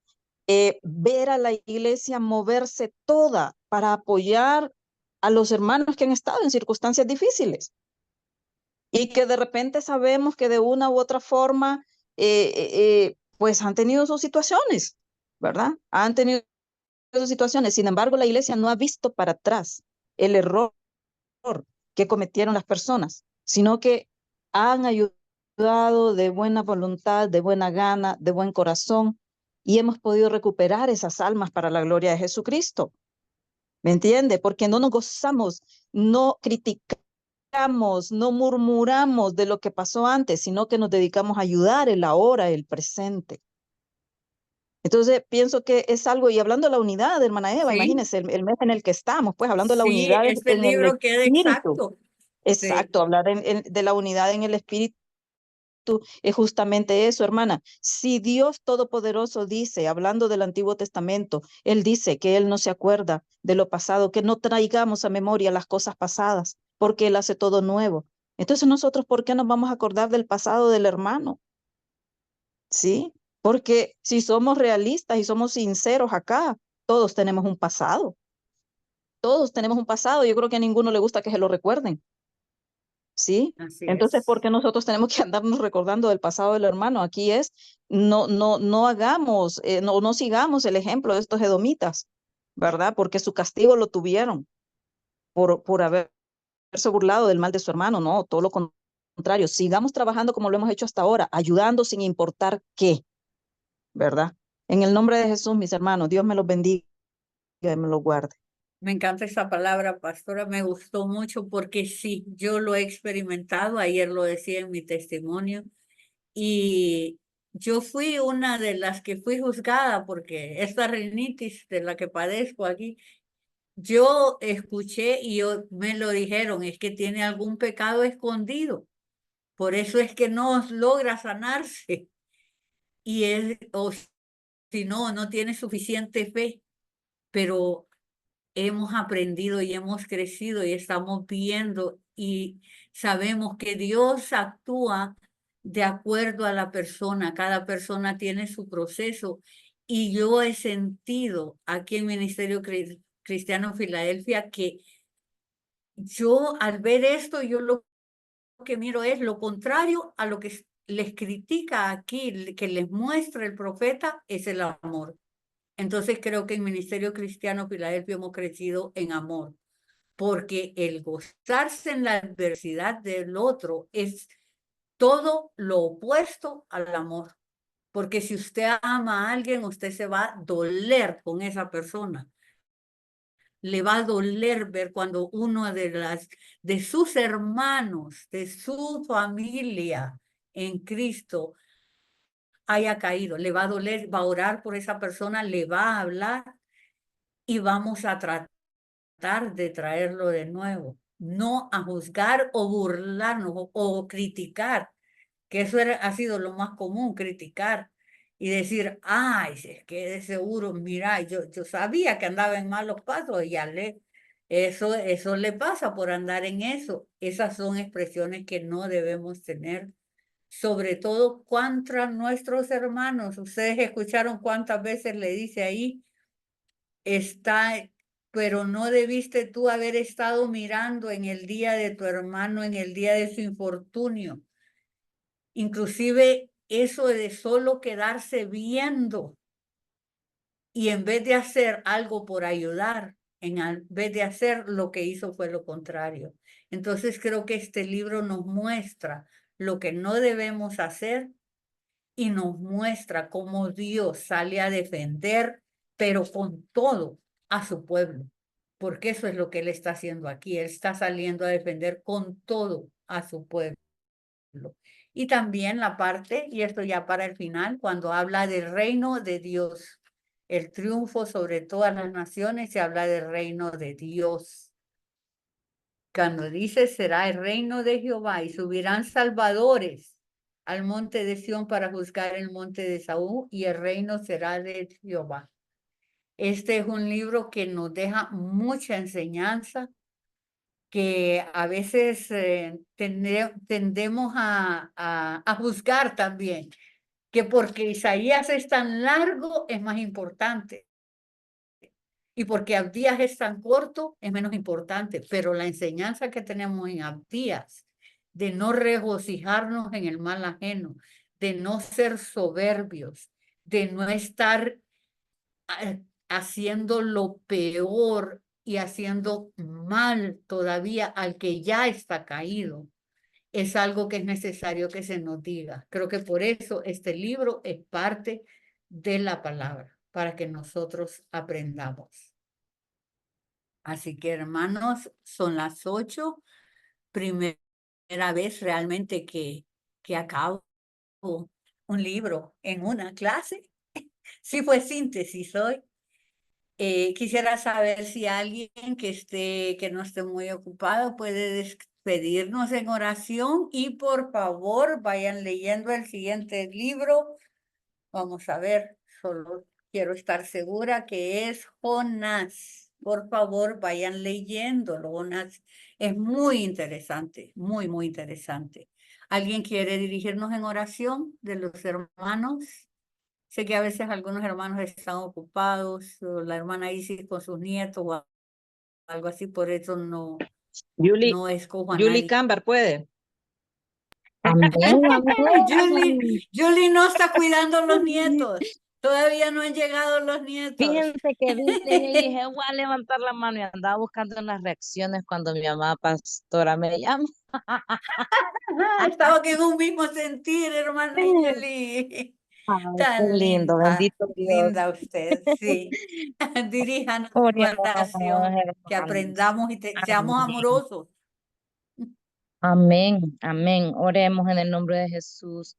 ver a la iglesia moverse toda para apoyar a los hermanos que han estado en circunstancias difíciles y que de repente sabemos que de una u otra forma pues han tenido sus situaciones, ¿verdad? Han tenido sus situaciones. Sin embargo, la iglesia no ha visto para atrás el error que cometieron las personas, sino que han ayudado de buena voluntad, de buena gana, de buen corazón, y hemos podido recuperar esas almas para la gloria de Jesucristo. ¿Me entiende? Porque no nos gozamos, no criticamos, no murmuramos de lo que pasó antes, sino que nos dedicamos a ayudar el ahora, el presente. Entonces, pienso que es algo, y hablando de la unidad, hermana Eva, sí, imagínense el mes en el que estamos, pues hablando de la sí, unidad este en el libro queda espíritu. exacto. Sí, Exacto, hablar de la unidad en el espíritu es justamente eso, hermana. Si Dios Todopoderoso dice, hablando del Antiguo Testamento, Él dice que Él no se acuerda de lo pasado, que no traigamos a memoria las cosas pasadas, porque Él hace todo nuevo. Entonces nosotros, ¿por qué nos vamos a acordar del pasado del hermano? ¿Sí? Porque si somos realistas y somos sinceros acá, todos tenemos un pasado. Todos tenemos un pasado. Yo creo que a ninguno le gusta que se lo recuerden. ¿Sí? así Entonces, ¿por es. qué nosotros tenemos que andarnos recordando del pasado del hermano? Aquí es, no hagamos, no sigamos el ejemplo de estos edomitas, ¿verdad? Porque su castigo lo tuvieron por haberse burlado del mal de su hermano, no, todo lo contrario, sigamos trabajando como lo hemos hecho hasta ahora, ayudando sin importar qué, ¿verdad? En el nombre de Jesús, mis hermanos, Dios me los bendiga y me los guarde. Me encanta esa palabra, pastora, me gustó mucho porque sí, yo lo he experimentado, ayer lo decía en mi testimonio, y yo fui una de las que fui juzgada porque esta rinitis de la que padezco aquí, yo escuché y me lo dijeron, es que tiene algún pecado escondido, por eso es que no logra sanarse, y o si no, no tiene suficiente fe, pero hemos aprendido y hemos crecido y estamos viendo y sabemos que Dios actúa de acuerdo a la persona. Cada persona tiene su proceso y yo he sentido aquí en Ministerio Cristiano Filadelfia que yo al ver esto, yo lo que miro es lo contrario a lo que les critica aquí, que les muestra el profeta, es el amor. Entonces creo que en Ministerio Cristiano Filadelfia hemos crecido en amor, porque el gozarse en la adversidad del otro es todo lo opuesto al amor. Porque si usted ama a alguien, usted se va a doler con esa persona. Le va a doler ver cuando uno de sus hermanos, de su familia en Cristo haya caído. Le va a doler, va a orar por esa persona, le va a hablar y vamos a tratar de traerlo de nuevo, no a juzgar o burlarnos o criticar, que eso ha sido lo más común, criticar y decir, ay, si es que de seguro, mira, yo sabía que andaba en malos pasos y ya eso le pasa por andar en eso. Esas son expresiones que no debemos tener, sobre todo contra nuestros hermanos. Ustedes escucharon cuántas veces le dice ahí, está, pero no debiste tú haber estado mirando en el día de tu hermano, en el día de su infortunio. Inclusive eso de solo quedarse viendo y en vez de hacer algo por ayudar, en vez de hacer lo que hizo fue lo contrario. Entonces creo que este libro nos muestra lo que no debemos hacer y nos muestra cómo Dios sale a defender, pero con todo, a su pueblo, porque eso es lo que Él está haciendo aquí. Él está saliendo a defender con todo a su pueblo. Y también la parte, y esto ya para el final, cuando habla del reino de Dios, el triunfo sobre todas las naciones, se habla del reino de Dios. Cuando dice será el reino de Jehová y subirán salvadores al monte de Sión para juzgar el monte de Saúl y el reino será de Jehová. Este es un libro que nos deja mucha enseñanza, que a veces tendemos a juzgar también, que porque Isaías es tan largo es más importante. Y porque Abdías es tan corto, es menos importante. Pero la enseñanza que tenemos en Abdías, de no regocijarnos en el mal ajeno, de no ser soberbios, de no estar haciendo lo peor y haciendo mal todavía al que ya está caído, es algo que es necesario que se nos diga. Creo que por eso este libro es parte de la palabra, para que nosotros aprendamos. Así que, hermanos, son las 8, primera vez realmente que acabo un libro en una clase. Sí fue síntesis hoy. Quisiera saber si alguien que no esté muy ocupado puede despedirnos en oración y por favor vayan leyendo el siguiente libro. Vamos a ver, solo quiero estar segura que es Jonás. Por favor, vayan leyéndolo. Jonás es muy interesante, muy, muy interesante. ¿Alguien quiere dirigirnos en oración de los hermanos? Sé que a veces algunos hermanos están ocupados, o la hermana Isis con sus nietos o algo así, por eso Julie, no escojo a Julie nadie. Camber puede. Amén, amén. Julie no está cuidando los nietos. Todavía no han llegado los nietos. Fíjense que vine y dije, voy a levantar la mano y andaba buscando unas reacciones cuando mi mamá pastora me llama. Estaba en un mismo sentir, hermana Julie. Ay, qué Tan lindo, linda, bendito Dios. linda usted, sí. Diríjanos una Oremos, oración, que hermanos. aprendamos y seamos Amén. amorosos. Amén, amén. Oremos en el nombre de Jesús.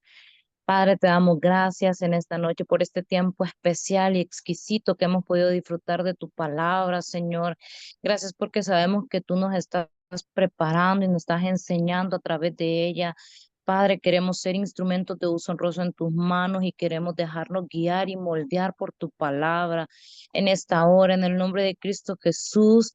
Padre, te damos gracias en esta noche por este tiempo especial y exquisito que hemos podido disfrutar de tu palabra, Señor. Gracias porque sabemos que tú nos estás preparando y nos estás enseñando a través de ella. Padre, queremos ser instrumentos de uso honroso en tus manos y queremos dejarnos guiar y moldear por tu palabra en esta hora, en el nombre de Cristo Jesús.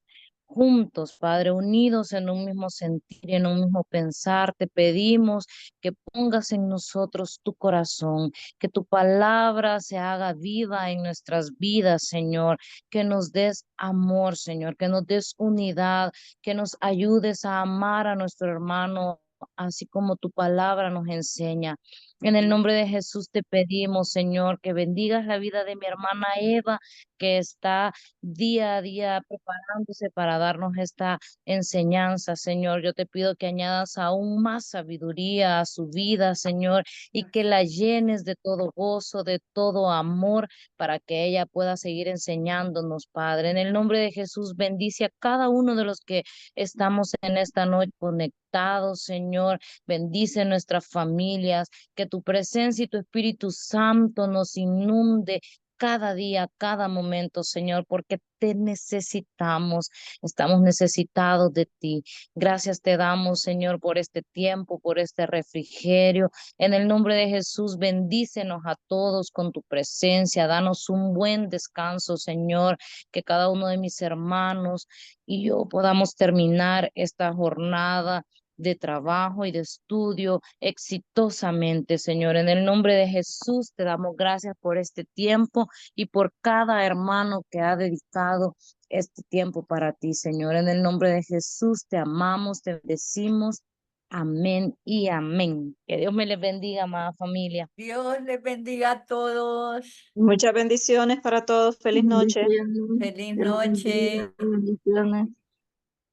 Juntos, Padre, unidos en un mismo sentir, en un mismo pensar, te pedimos que pongas en nosotros tu corazón, que tu palabra se haga viva en nuestras vidas, Señor, que nos des amor, Señor, que nos des unidad, que nos ayudes a amar a nuestro hermano, así como tu palabra nos enseña. En el nombre de Jesús te pedimos, Señor, que bendigas la vida de mi hermana Eva, que está día a día preparándose para darnos esta enseñanza, Señor. Yo te pido que añadas aún más sabiduría a su vida, Señor, y que la llenes de todo gozo, de todo amor, para que ella pueda seguir enseñándonos, Padre. En el nombre de Jesús, bendice a cada uno de los que estamos en esta noche conectados, Señor. Bendice nuestras familias, que tu presencia y tu Espíritu Santo nos inunde cada día, cada momento, Señor, porque te necesitamos, estamos necesitados de ti. Gracias te damos, Señor, por este tiempo, por este refrigerio. En el nombre de Jesús, bendícenos a todos con tu presencia, danos un buen descanso, Señor, que cada uno de mis hermanos y yo podamos terminar esta jornada de trabajo y de estudio exitosamente, Señor. En el nombre de Jesús te damos gracias por este tiempo y por cada hermano que ha dedicado este tiempo para ti, Señor. En el nombre de Jesús te amamos, te bendecimos. Amén y amén. Que Dios me les bendiga, amada familia. Dios les bendiga a todos. Muchas bendiciones para todos. Feliz noche. Bendiciones. Feliz Dios los bendiga. noche. Bendiciones.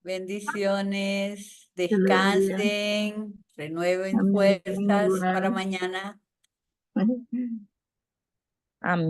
Bendiciones. Aleluya. Descansen. Renueven Amén. fuerzas para Igual. mañana. Amén.